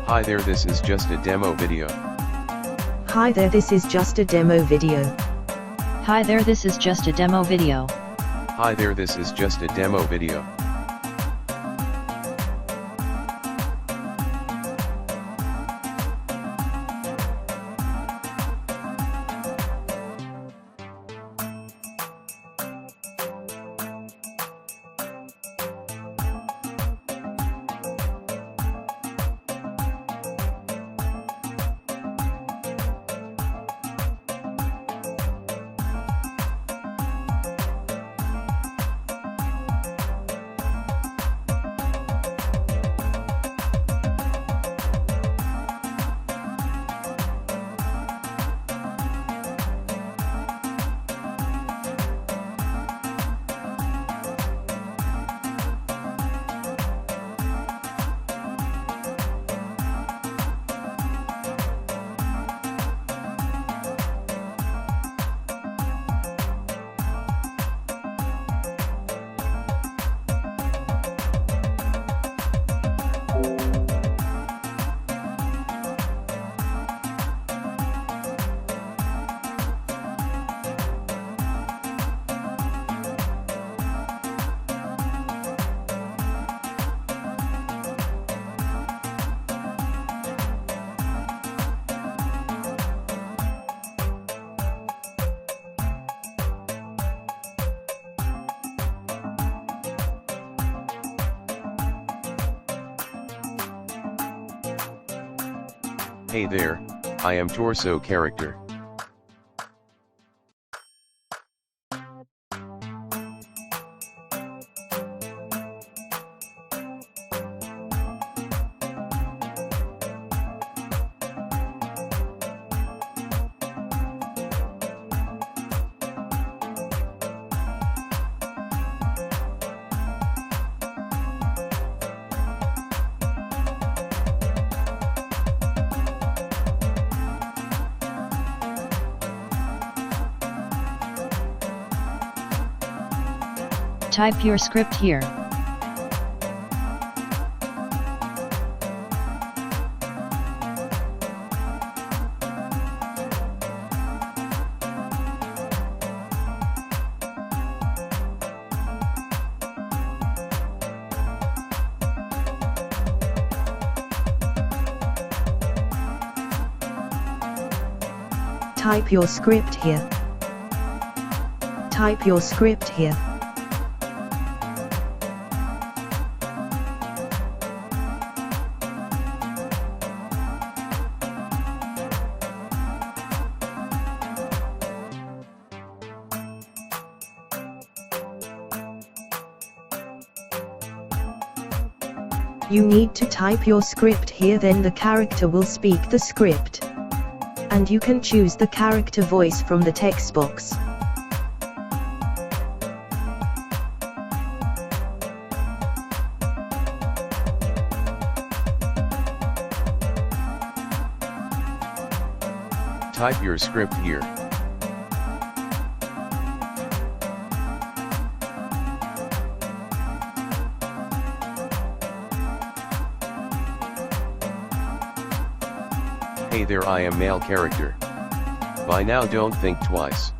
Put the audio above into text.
Hi there, this is just a demo video. Hi there, this is just a demo video. Hi there, this is just a demo video. Hi there, this is just a demo video. Hey there, I am Torso Character. Type your script here. Type your script here. Type your script here. You need to type your script here, then the character will speak the script. And you can choose the character voice from the text box. Type your script here. Hey there, I am male character. By now don't think twice.